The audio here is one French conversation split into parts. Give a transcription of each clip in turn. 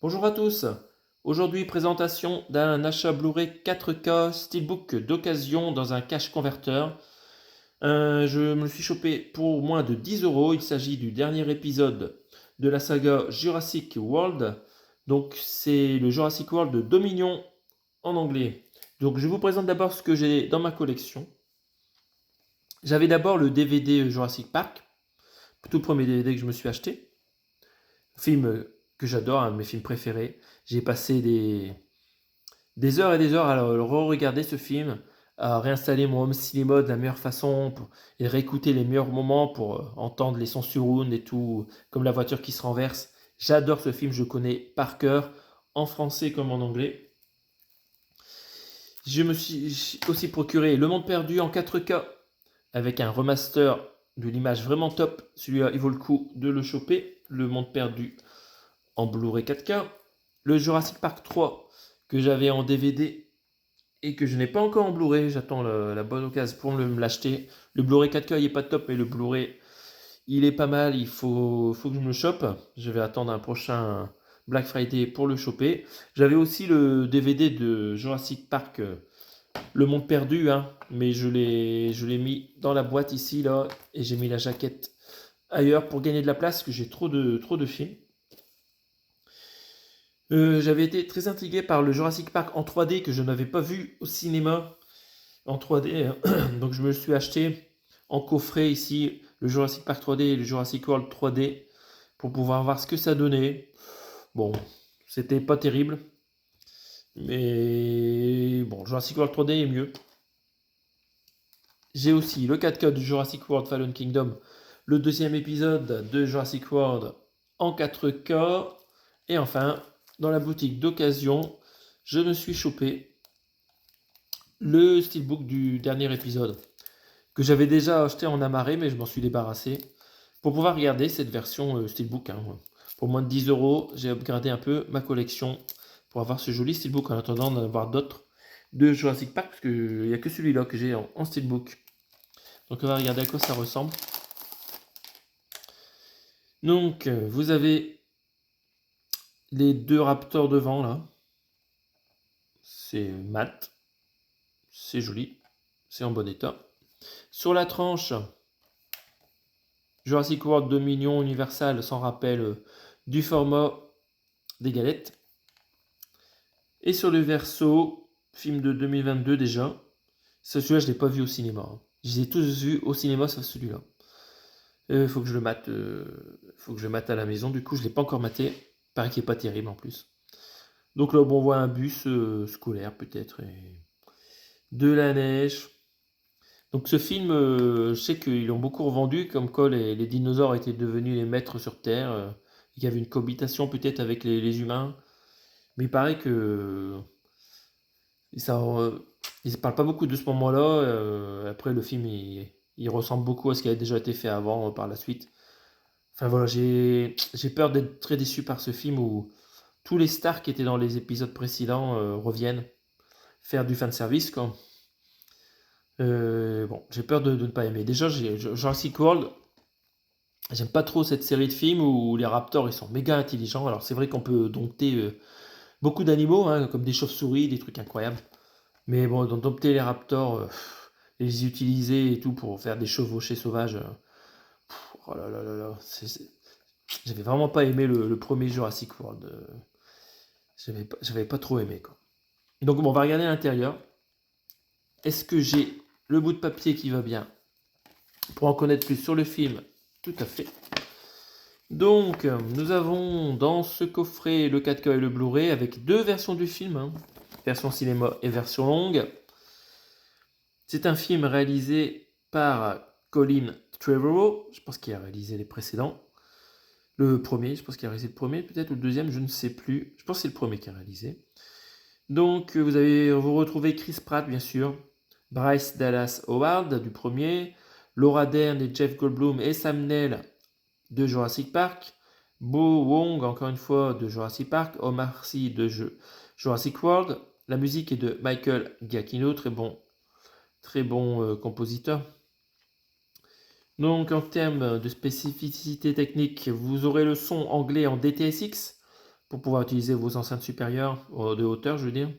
Bonjour à tous. Aujourd'hui, présentation d'un achat Blu-ray 4K Steelbook d'occasion dans un cache converteur. Je me le suis chopé pour moins de 10 €. Il s'agit du dernier épisode de la saga Jurassic World. Donc, c'est le Jurassic World de Dominion en anglais. Donc, je vous présente d'abord ce que j'ai dans ma collection. J'avais d'abord le DVD Jurassic Park, tout premier DVD que je me suis acheté. Film que j'adore, un de mes films préférés. J'ai passé des heures et des heures à re-regarder ce film, à réinstaller mon home cinéma de la meilleure façon et réécouter les meilleurs moments pour entendre les sons surround et tout, comme la voiture qui se renverse. J'adore ce film, je connais par cœur, en français comme en anglais. Je me suis aussi procuré Le Monde Perdu en 4K avec un remaster de l'image vraiment top. Celui-là, il vaut le coup de le choper. Le Monde Perdu en Blu-ray 4K. Le Jurassic Park 3 que j'avais en DVD et que je n'ai pas encore en Blu-ray. J'attends la bonne occasion pour me l'acheter. Le Blu-ray 4K il est pas top, mais le Blu-ray il est pas mal. Il faut que je me le chope. Je vais attendre un prochain Black Friday pour le choper. J'avais aussi le DVD de Jurassic Park, Le Monde Perdu, hein, mais je l'ai mis dans la boîte ici là et j'ai mis la jaquette ailleurs pour gagner de la place parce que j'ai trop de films. J'avais été très intrigué par le Jurassic Park en 3D que je n'avais pas vu au cinéma en 3D, hein. Donc je me suis acheté en coffret ici le Jurassic Park 3D et le Jurassic World 3D pour pouvoir voir ce que ça donnait. Bon, c'était pas terrible, mais bon, Jurassic World 3D est mieux. J'ai aussi le 4K du Jurassic World Fallen Kingdom, le deuxième épisode de Jurassic World en 4K. Et enfin, dans la boutique d'occasion, je me suis chopé le steelbook du dernier épisode que j'avais déjà acheté en amarré, mais je m'en suis débarrassé pour pouvoir regarder cette version steelbook, hein. Pour moins de 10 €, j'ai upgradé un peu ma collection pour avoir ce joli steelbook en attendant d'en avoir d'autres de Jurassic Park parce qu'il n'y a que celui-là que j'ai en steelbook. Donc on va regarder à quoi ça ressemble. Donc vous avez les deux Raptors devant là. C'est mat. C'est joli. C'est en bon état. Sur la tranche, Jurassic World Dominion Universal sans rappel du format des galettes. Et sur le verso, film de 2022 déjà. Celui-là, je ne l'ai pas vu au cinéma, hein. Je les ai tous vus au cinéma sauf celui-là. Il faut que je le mate. Faut que je le mate à la maison. Du coup, je ne l'ai pas encore maté. Il paraît qu'il n'est pas terrible en plus. Donc là, bon, on voit un bus scolaire peut-être. Et de la neige. Donc ce film, je sais qu'ils l'ont beaucoup revendu, comme quoi les dinosaures étaient devenus les maîtres sur Terre, il y avait une cohabitation peut-être avec les humains, mais il paraît que ça, ils ne parlent pas beaucoup de ce moment-là. Après, le film, il ressemble beaucoup à ce qui a déjà été fait avant, par la suite. Enfin voilà, j'ai peur d'être très déçu par ce film où tous les stars qui étaient dans les épisodes précédents reviennent faire du fanservice, quoi. Bon, j'ai peur de ne pas aimer. Déjà, Jurassic World, j'aime pas trop cette série de films où les raptors ils sont méga intelligents. Alors c'est vrai qu'on peut dompter beaucoup d'animaux, hein, comme des chauves-souris, des trucs incroyables. Mais bon, dompter les raptors, les utiliser et tout pour faire des chevauchées sauvages, oh là là là là, j'avais vraiment pas aimé le premier Jurassic World. J'avais pas trop aimé, quoi. Donc bon, on va regarder à l'intérieur. Est-ce que j'ai le bout de papier qui va bien? Pour en connaître plus sur le film, tout à fait. Donc, nous avons dans ce coffret le 4K et le Blu-ray avec deux versions du film, hein, version cinéma et version longue. C'est un film réalisé par Colin Trevorrow, je pense qu'il a réalisé les précédents. Le premier, je pense qu'il a réalisé le premier, peut-être, ou le deuxième, je ne sais plus. Je pense que c'est le premier qui a réalisé. Donc, vous retrouvez Chris Pratt, bien sûr, Bryce Dallas Howard du premier, Laura Dern et Jeff Goldblum et Sam Neill de Jurassic Park, Bo Wong, encore une fois, de Jurassic Park, Omar Sy de Jurassic World. La musique est de Michael Giacchino, très bon compositeur. Donc en termes de spécificité technique, vous aurez le son anglais en DTSX, pour pouvoir utiliser vos enceintes supérieures de hauteur, je veux dire.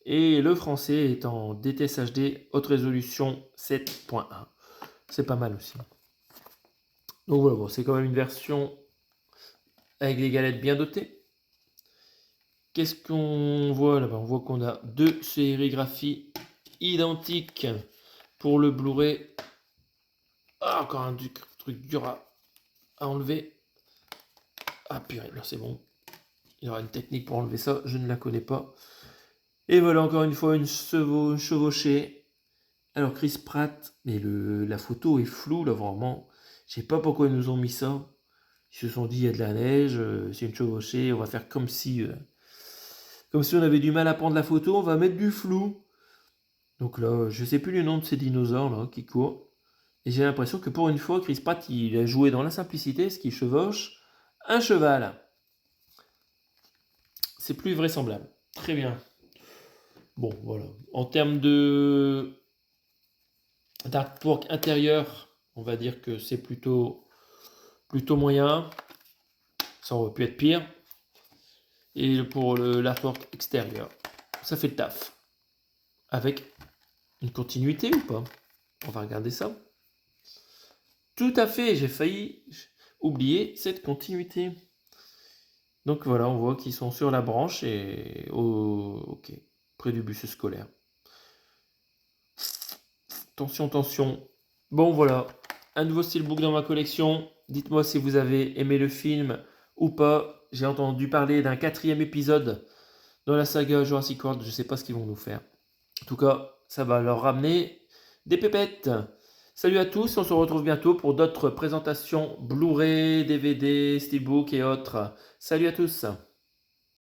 Et le français est en DTS HD haute résolution 7.1. C'est pas mal aussi. Donc voilà, bon, c'est quand même une version avec des galettes bien dotées. Qu'est-ce qu'on voit là-bas? On voit qu'on a deux sérigraphies identiques pour le Blu-ray. Ah, encore un truc dur à enlever. Ah purée, non c'est bon. Il y aura une technique pour enlever ça, je ne la connais pas. Et voilà encore une fois une chevauchée. Alors Chris Pratt, mais la photo est floue là vraiment. Je sais pas pourquoi ils nous ont mis ça. Ils se sont dit il y a de la neige, c'est une chevauchée, on va faire comme si on avait du mal à prendre la photo, on va mettre du flou. Donc là, je sais plus le nom de ces dinosaures là qui courent. Et j'ai l'impression que pour une fois, Chris Pratt, il a joué dans la simplicité, ce qui chevauche un cheval. C'est plus vraisemblable. Très bien. Bon, voilà. En termes d'artwork intérieur, on va dire que c'est plutôt moyen. Ça aurait pu être pire. Et pour l'artwork extérieur, ça fait le taf. Avec une continuité ou pas? On va regarder ça. Tout à fait, j'ai failli oublier cette continuité. Donc voilà, on voit qu'ils sont sur la branche et ok, près du bus scolaire. Attention, attention. Bon voilà, un nouveau steelbook dans ma collection. Dites-moi si vous avez aimé le film ou pas. J'ai entendu parler d'un 4e épisode dans la saga Jurassic World. Je ne sais pas ce qu'ils vont nous faire. En tout cas, ça va leur ramener des pépettes. Salut à tous, on se retrouve bientôt pour d'autres présentations Blu-ray, DVD, steelbook et autres. Salut à tous.